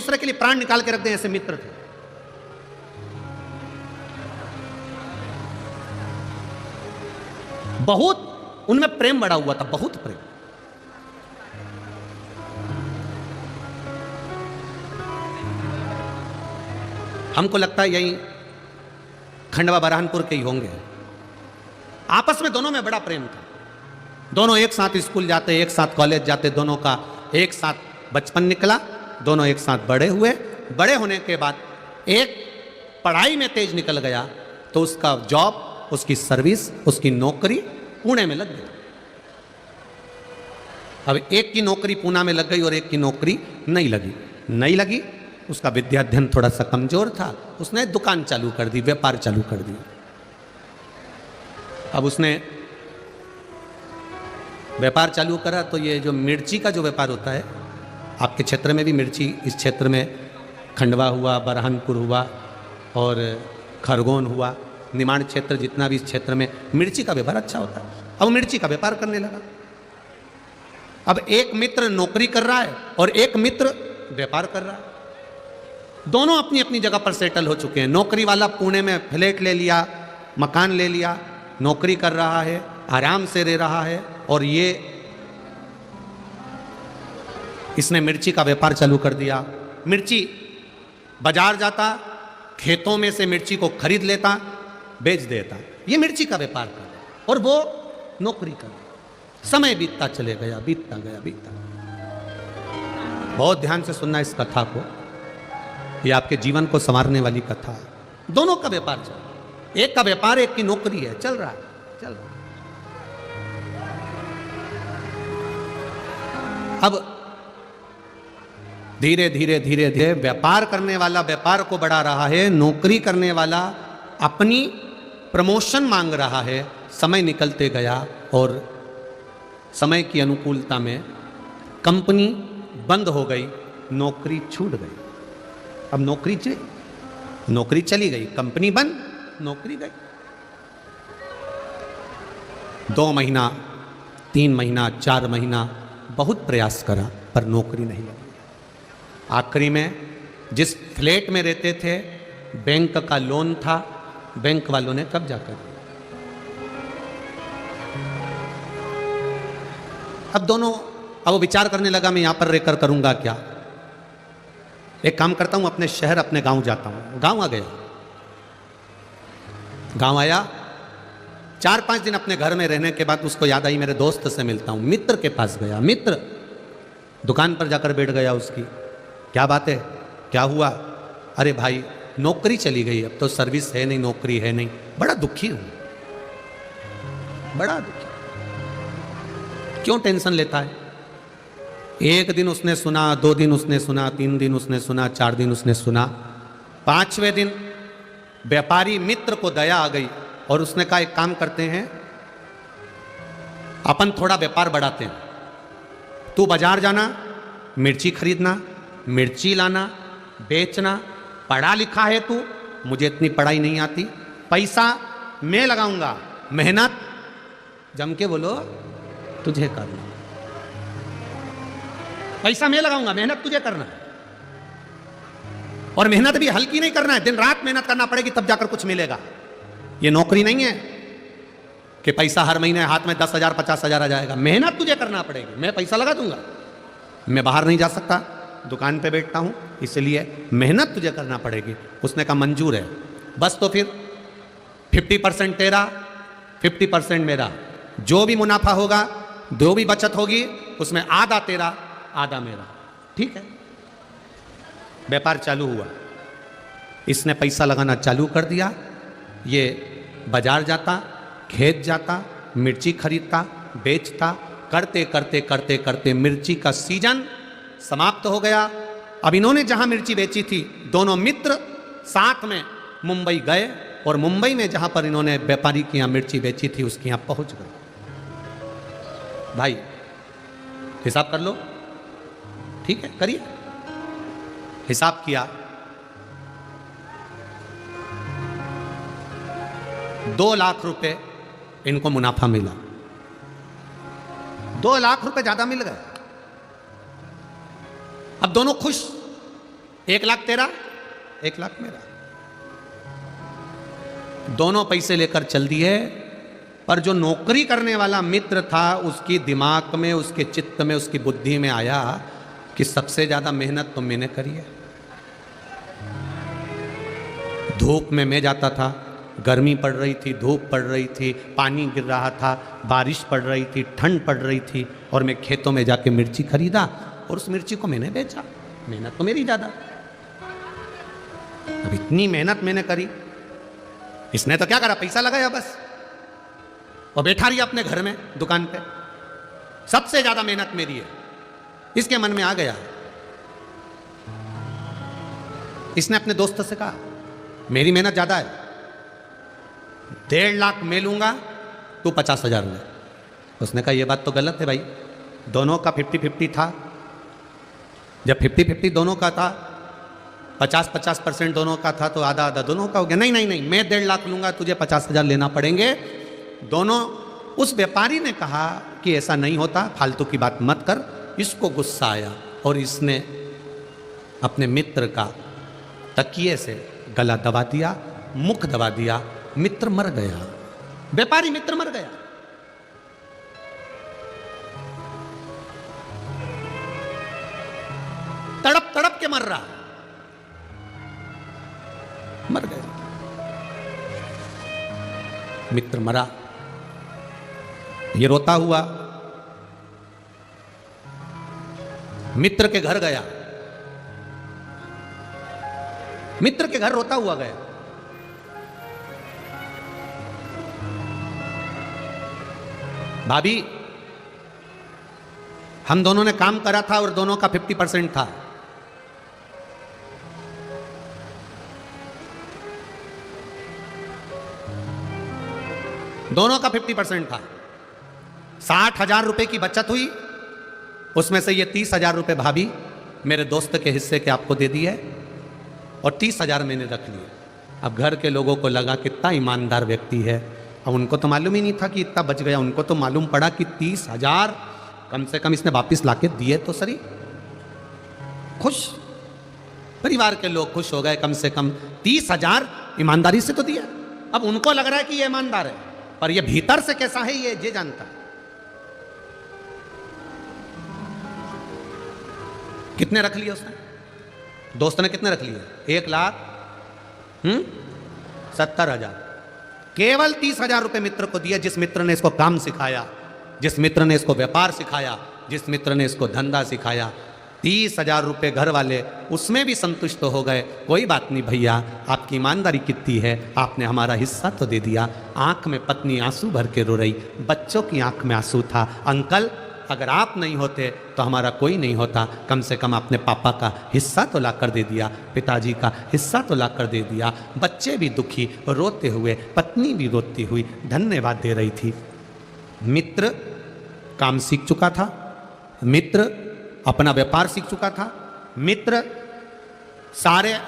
दूसरे के लिए प्राण निकाल के रख दें, ऐसे मित्र थे। बहुत उनमें प्रेम बढ़ा हुआ था, बहुत प्रेम। हमको लगता है यही खंडवा बरहानपुर के ही होंगे। आपस में दोनों में बड़ा प्रेम था। दोनों एक साथ स्कूल जाते, एक साथ कॉलेज जाते, दोनों का एक साथ बचपन निकला, दोनों एक साथ बड़े हुए। बड़े होने के बाद एक पढ़ाई में तेज निकल गया तो उसका जॉब, उसकी सर्विस, उसकी नौकरी पुणे में लग गई। अब एक की नौकरी पूना में लग गई और एक की नौकरी नहीं लगी। उसका विद्याध्ययन थोड़ा सा कमजोर था, उसने दुकान चालू कर दी, व्यापार चालू कर दी। अब उसने व्यापार चालू करा तो ये जो मिर्ची का जो व्यापार होता है, आपके क्षेत्र में भी मिर्ची, इस क्षेत्र में खंडवा हुआ, बरहानपुर हुआ और खरगोन हुआ, निमाड़ क्षेत्र जितना भी इस क्षेत्र में मिर्ची का व्यापार अच्छा होता है। अब मिर्ची का व्यापार करने लगा। अब एक मित्र नौकरी कर रहा है और एक मित्र व्यापार कर रहा है। दोनों अपनी अपनी जगह पर सेटल हो चुके हैं। नौकरी वाला पुणे में फ्लैट ले लिया, मकान ले लिया, नौकरी कर रहा है, आराम से रह रहा है। और ये इसने मिर्ची का व्यापार चालू कर दिया। मिर्ची बाजार जाता, खेतों में से मिर्ची को खरीद लेता, बेच देता। ये मिर्ची का व्यापार कर रहा और वो नौकरी कर रहा। समय बीतता चले गया, बीतता गया। बहुत ध्यान से सुनना इस कथा को, ये आपके जीवन को संवारने वाली कथा है। दोनों का व्यापार चल रहा है, एक का व्यापार, एक की नौकरी है, चल रहा है। अब धीरे धीरे व्यापार करने वाला व्यापार को बढ़ा रहा है, नौकरी करने वाला अपनी प्रमोशन मांग रहा है। समय निकलते गया और समय की अनुकूलता में कंपनी बंद हो गई, नौकरी छूट गई। अब नौकरी चली गई, कंपनी बंद, नौकरी गई। 2 महीना, 3 महीना, 4 महीना बहुत प्रयास करा पर नौकरी नहीं लगी। आखिरी में जिस फ्लैट में रहते थे, बैंक का लोन था, बैंक वालों ने कब्जा कर लिया। अब वो विचार करने लगा, मैं यहां पर रहकर करूंगा क्या? एक काम करता हूं, अपने शहर, अपने गांव जाता हूं। गांव आ गया, गांव आया। 4-5 दिन अपने घर में रहने के बाद उसको याद आई, मेरे दोस्त से मिलता हूं। मित्र के पास गया, मित्र दुकान पर जाकर बैठ गया उसकी। क्या बात है, क्या हुआ? अरे भाई नौकरी चली गई, अब तो सर्विस है नहीं, नौकरी है नहीं, बड़ा दुखी हूं, बड़ा दुखी। क्यों टेंशन लेता है? 1 दिन उसने सुना, 2 दिन उसने सुना, 3 दिन उसने सुना, 4 दिन उसने सुना। 5वें दिन व्यापारी मित्र को दया आ गई और उसने कहा, एक काम करते हैं, अपन थोड़ा व्यापार बढ़ाते हैं। तू बाजार जाना, मिर्ची खरीदना, मिर्ची लाना, बेचना। पढ़ा लिखा है तू, मुझे इतनी पढ़ाई नहीं आती, पैसा मैं लगाऊंगा, मेहनत जम के बोलो तुझे करना। पैसा मैं लगाऊंगा, मेहनत तुझे करना है। और मेहनत भी हल्की नहीं करना है, दिन रात मेहनत करना पड़ेगी, तब जाकर कुछ मिलेगा। ये नौकरी नहीं है कि पैसा हर महीने हाथ में 10,000 50,000 आ जाएगा। मेहनत तुझे करना पड़ेगी। मैं पैसा लगा दूंगा, मैं बाहर नहीं जा सकता, दुकान पे बैठता हूं, इसलिए मेहनत तुझे करना पड़ेगी। उसने कहा मंजूर है, बस तो फिर 50% तेरा, 50% मेरा। जो भी मुनाफा होगा, जो भी बचत होगी, उसमें आधा तेरा, आधा मेरा। ठीक है। व्यापार चालू हुआ, इसने पैसा लगाना चालू कर दिया। ये बाजार जाता, खेत जाता, मिर्ची खरीदता, बेचता। करते करते करते करते मिर्ची का सीजन समाप्त हो गया। अब इन्होंने जहां मिर्ची बेची थी, दोनों मित्र साथ में मुंबई गए और मुंबई में जहां पर इन्होंने व्यापारी की यहां मिर्ची बेची थी, उसके यहां पहुंच गए। भाई हिसाब कर लो, ठीक है, करिए। हिसाब किया, 2 लाख रुपए इनको मुनाफा मिला। 2 लाख रुपए ज्यादा मिल गए। अब दोनों खुश, 1,00,000 तेरा, 1,00,000 मेरा, दोनों पैसे लेकर चल दिए। पर जो नौकरी करने वाला मित्र था उसकी दिमाग में, उसके चित्त में, उसकी बुद्धि में आया कि सबसे ज्यादा मेहनत तो मैंने करी है। धूप में मैं जाता था, गर्मी पड़ रही थी, धूप पड़ रही थी, पानी गिर रहा था, बारिश पड़ रही थी, ठंड पड़ रही थी, और मैं खेतों में जाके मिर्ची खरीदा और उस मिर्ची को मैंने बेचा। मेहनत तो मेरी ज्यादा। अब इतनी मेहनत मैंने करी, इसने तो क्या करा, पैसा लगाया बस, और बैठा रही अपने घर में दुकान पे। सबसे ज्यादा मेहनत मेरी है, इसके मन में आ गया। इसने अपने दोस्त से कहा मेरी मेहनत ज्यादा है, 1.5 लाख मैं लूंगा, तू 50,000 ले। उसने कहा ये बात तो गलत है भाई, दोनों का 50-50 था। जब 50-50 दोनों का था, 50-50% दोनों का था, तो आधा आधा दोनों का हो गया। नहीं नहीं नहीं, मैं 1.5 लाख लूंगा, तुझे 50,000 लेना पड़ेंगे दोनों। उस व्यापारी ने कहा कि ऐसा नहीं होता, फालतू की बात मत कर। इसको गुस्सा आया और इसने अपने मित्र का तकिए से गला दबा दिया, मुख दबा दिया, मित्र मर गया, व्यापारी मित्र मर गया। तड़प तड़प के मर रहा, मर गया, मित्र मरा। ये रोता हुआ मित्र के घर गया, मित्र के घर रोता हुआ गया। भाभी, हम दोनों ने काम करा था और दोनों का 50% था। दोनों का 50% था। 60,000 रुपए की बचत हुई, उसमें से ये 30,000 रुपए भाभी मेरे दोस्त के हिस्से के आपको दे दिए और 30,000 मैंने रख लिए। अब घर के लोगों को लगा कितना ईमानदार व्यक्ति है। अब उनको तो मालूम ही नहीं था कि इतना बच गया, उनको तो मालूम पड़ा कि 30,000 कम से कम इसने वापिस लाके दिए तो सही। खुश, परिवार के लोग खुश हो गए, कम से कम 30,000 ईमानदारी से तो दिया। अब उनको लग रहा है कि ये ईमानदार है, पर ये भीतर से कैसा है ये जानता है। कितने रख लिए उसने, दोस्त ने कितने रख लिए? 1,70,000। केवल 30,000 रुपए मित्र को दिया, जिस मित्र ने इसको काम सिखाया, जिस मित्र ने इसको व्यापार सिखाया, जिस मित्र ने इसको धंधा सिखाया। 30,000 रुपए घर वाले उसमें भी संतुष्ट हो गए। कोई बात नहीं भैया, आपकी ईमानदारी कितनी है, आपने हमारा हिस्सा तो दे दिया। आंख में पत्नी आंसू भर के रो रही, बच्चों की आंख में आंसू था। अंकल, अगर आप नहीं होते तो हमारा कोई नहीं होता, कम से कम आपने पापा का हिस्सा तो ला कर दे दिया, पिताजी का हिस्सा तो ला कर दे दिया। बच्चे भी दुखी रोते हुए, पत्नी भी रोती हुई धन्यवाद दे रही थी। मित्र काम सीख चुका था, मित्र अपना व्यापार सीख चुका था, मित्र सारे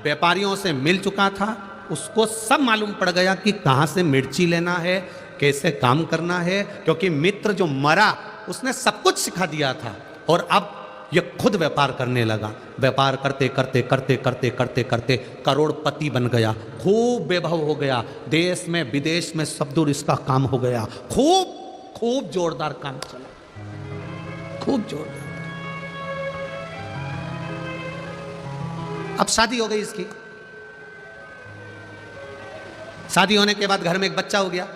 व्यापारियों से मिल चुका था। उसको सब मालूम पड़ गया कि कहाँ से मिर्ची लेना है, कैसे काम करना है, क्योंकि मित्र जो मरा उसने सब कुछ सिखा दिया था। और अब ये खुद व्यापार करने लगा। व्यापार करते करते करते करते करते करते करोड़पति बन गया, खूब वैभव हो गया, देश में विदेश में सब दूर इसका काम हो गया। खूब खूब जोरदार काम चला, खूब जोरदार। अब शादी हो गई इसकी। शादी होने के बाद घर में एक बच्चा हो गया,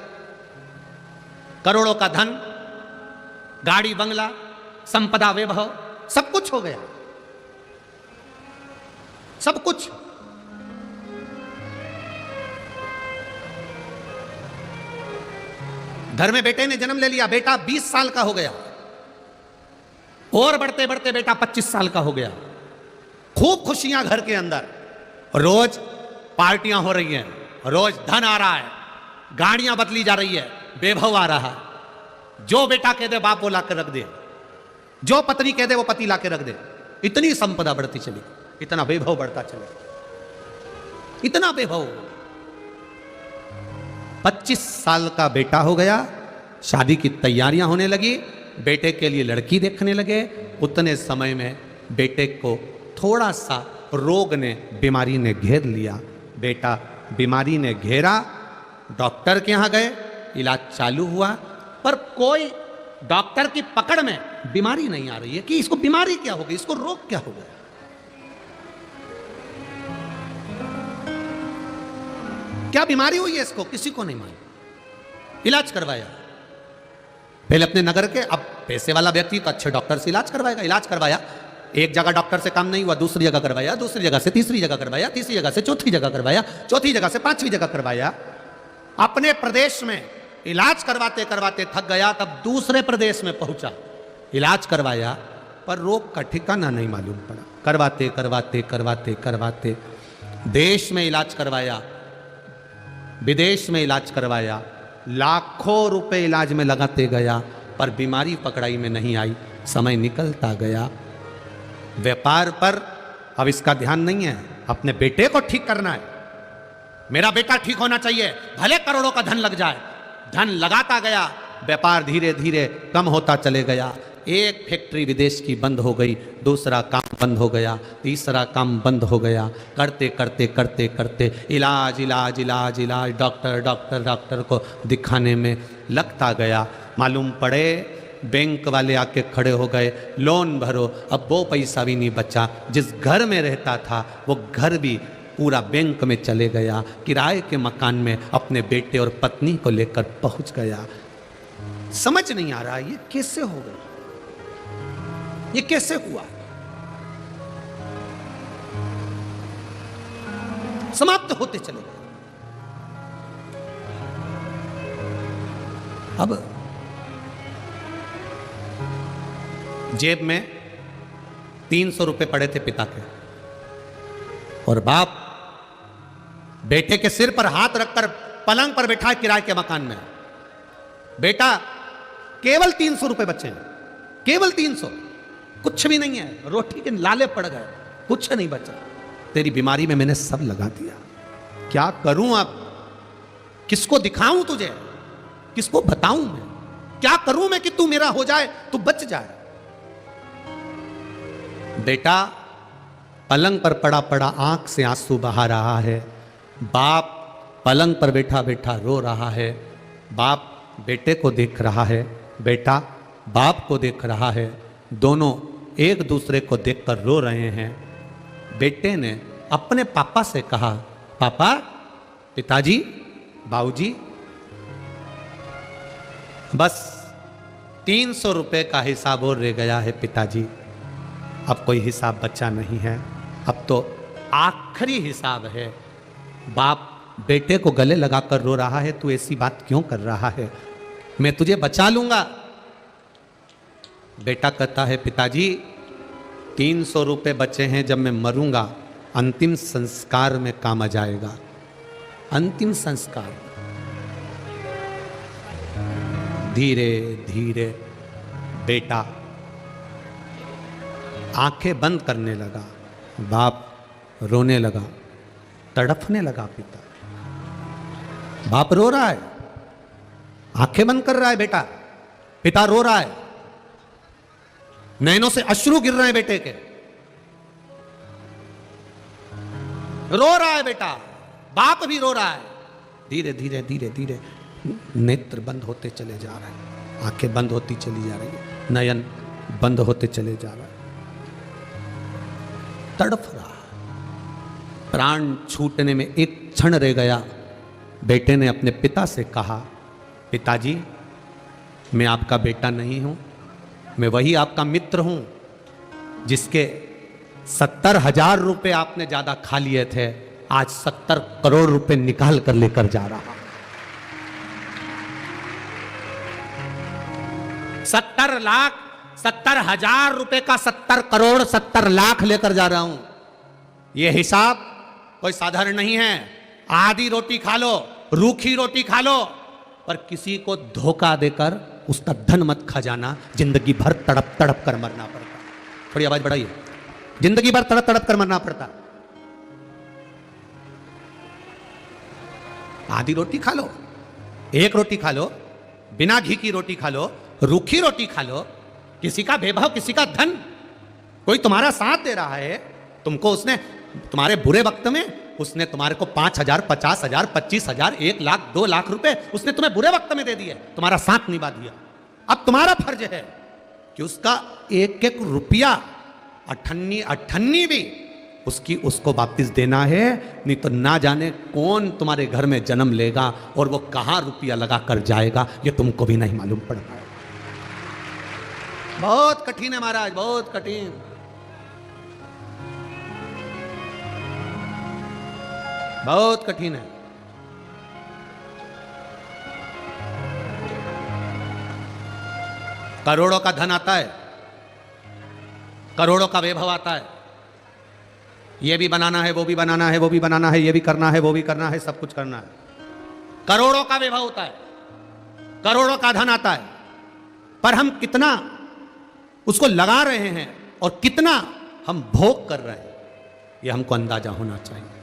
करोड़ों का धन, गाड़ी बंगला, संपदा वैभव, सब कुछ हो गया, सब कुछ। घर में बेटे ने जन्म ले लिया, बेटा 20 साल का हो गया, और बढ़ते बढ़ते बेटा 25 साल का हो गया। खूब खुशियां घर के अंदर, रोज पार्टियां हो रही हैं, रोज धन आ रहा है, गाड़ियां बदली जा रही है, वैभव आ रहा है। जो बेटा कह दे बाप वो ला कर रख दे, जो पत्नी कह दे वो पति ला के रख दे। इतनी संपदा बढ़ती चली, इतना वैभव बढ़ता चले, इतना वैभव। 25 साल का बेटा हो गया, शादी की तैयारियां होने लगी, बेटे के लिए लड़की देखने लगे। उतने समय में बेटे को थोड़ा सा रोग ने, बीमारी ने घेर लिया। बेटा, बीमारी ने घेरा, डॉक्टर के यहां गए, इलाज चालू हुआ, पर कोई डॉक्टर की पकड़ में बीमारी नहीं आ रही है कि इसको बीमारी क्या हो गई, इसको रोग क्या हो गया। क्या बीमारी हुई है इसको, किसी को नहीं मालूम। इलाज करवाया पहले अपने नगर के, अब पैसे वाला व्यक्ति तो अच्छे डॉक्टर से इलाज करवाएगा। इलाज करवाया, एक जगह डॉक्टर से काम नहीं हुआ, दूसरी जगह करवाया, दूसरी जगह से तीसरी जगह करवाया, तीसरी जगह से चौथी जगह करवाया, चौथी जगह से पांचवी जगह करवाया। अपने प्रदेश में इलाज करवाते करवाते थक गया, तब दूसरे प्रदेश में पहुंचा, इलाज करवाया, पर रोग का ठिकाना नहीं मालूम पड़ा। करवाते करवाते करवाते करवाते देश में इलाज करवाया, विदेश में इलाज करवाया, लाखों रुपए इलाज में लगाते गया, पर बीमारी पकड़ाई में नहीं आई। समय निकलता गया, व्यापार पर अब इसका ध्यान नहीं है, अपने बेटे को ठीक करना है, मेरा बेटा ठीक होना चाहिए, भले करोड़ों का धन लग जाए। धन लगाता गया, व्यापार धीरे धीरे कम होता चले गया। एक फैक्ट्री विदेश की बंद हो गई, दूसरा काम बंद हो गया, तीसरा काम बंद हो गया। करते करते करते करते इलाज इलाज इलाज इलाज, डॉक्टर डॉक्टर डॉक्टर को दिखाने में लगता गया। मालूम पड़े बैंक वाले आके खड़े हो गए, लोन भरो। अब वो पैसा भी नहीं बचा, जिस घर में रहता था वो घर भी पूरा बैंक में चले गया। किराए के मकान में अपने बेटे और पत्नी को लेकर पहुंच गया। समझ नहीं आ रहा ये कैसे हो गया, ये कैसे हुआ। समाप्त होते चले गए। अब जेब में 300 रुपए पड़े थे पिता के, और बाप बेटे के सिर पर हाथ रखकर पलंग पर बैठा किराए के मकान में। बेटा, केवल 300 रुपए बचे हैं, केवल 300, कुछ भी नहीं है, रोटी के लाले पड़ गए, कुछ नहीं बचा। तेरी बीमारी में मैंने सब लगा दिया, क्या करूं अब, किसको दिखाऊं तुझे, किसको बताऊं मैं, क्या करूं मैं कि तू मेरा हो जाए, तू बच जाए। बेटा पलंग पर पड़ा पड़ा आंख से आंसू बहा रहा है। बाप पलंग पर बैठा बैठा रो रहा है। बाप बेटे को देख रहा है, बेटा बाप को देख रहा है। दोनों एक दूसरे को देखकर रो रहे हैं। बेटे ने अपने पापा से कहा, पापा, पिताजी, बाबूजी, बस 300 रुपए का हिसाब और रह गया है पिताजी, अब कोई हिसाब बचा नहीं है, अब तो आखिरी हिसाब है। बाप बेटे को गले लगाकर रो रहा है, तू ऐसी बात क्यों कर रहा है, मैं तुझे बचा लूंगा। बेटा कहता है, पिताजी 300 रुपए बचे हैं, जब मैं मरूंगा अंतिम संस्कार में काम आ जाएगा। अंतिम संस्कार। धीरे धीरे बेटा आंखें बंद करने लगा, बाप रोने लगा, तड़फने लगा। पिता, बाप रो रहा है, आंखें बंद कर रहा है बेटा, पिता रो रहा है, नैनों से अश्रु गिर रहे हैं बेटे के, रो रहा है बेटा, बाप भी रो रहा है। धीरे धीरे धीरे धीरे नेत्र बंद होते चले जा रहे हैं, आंखें बंद होती चली जा रही है, नयन बंद होते चले जा रहा है, तड़फ रहा। प्राण छूटने में एक क्षण रह गया। बेटे ने अपने पिता से कहा, पिताजी, मैं आपका बेटा नहीं हूं, मैं वही आपका मित्र हूं जिसके 70,000 रुपए आपने ज्यादा खा लिए थे, आज 70 करोड़ रुपए निकाल कर लेकर जा रहा। 70 लाख, 70,000 रुपए का 70 करोड़ 70 लाख लेकर जा रहा हूं। यह हिसाब कोई साधारण नहीं है। आधी रोटी खा लो, रूखी रोटी खा लो, पर किसी को धोखा देकर उसका धन मत खा जाना, जिंदगी भर तड़प तड़प कर मरना पड़ता। थोड़ी आवाज बढ़ाइए, जिंदगी भर तड़प तड़प कर मरना पड़ता। आधी रोटी खा लो, एक रोटी खा लो, बिना घी की रोटी खा लो, रूखी रोटी खा लो, किसी का वैभव, किसी का धन, कोई तुम्हारा साथ दे रहा है, तुमको उसने तुम्हारे बुरे वक्त में उसने तुम्हारे को 5,000, 50,000, 25,000, 1 लाख, 2 लाख रुपए उसने तुम्हें बुरे वक्त में दे दिए, तुम्हारा साथ निभा दिया। अब तुम्हारा फर्ज है कि उसका एक एक रुपया, अठन्नी भी उसको वापिस देना है, नहीं तो ना जाने कौन तुम्हारे घर में जन्म लेगा और वो कहां रुपया लगा कर जाएगा, ये तुमको भी नहीं मालूम पड़ पाएगा। बहुत कठिन है महाराज, बहुत कठिन। बहुत कठिन है। करोड़ों का धन आता है, करोड़ों का वैभव आता है, ये भी बनाना है, वो भी बनाना है, वो भी बनाना है, ये भी करना है, वो भी करना है, सब कुछ करना है। करोड़ों का वैभव होता है, करोड़ों का धन आता है, पर हम कितना उसको लगा रहे हैं और कितना हम भोग कर रहे हैं, ये हमको अंदाजा होना चाहिए।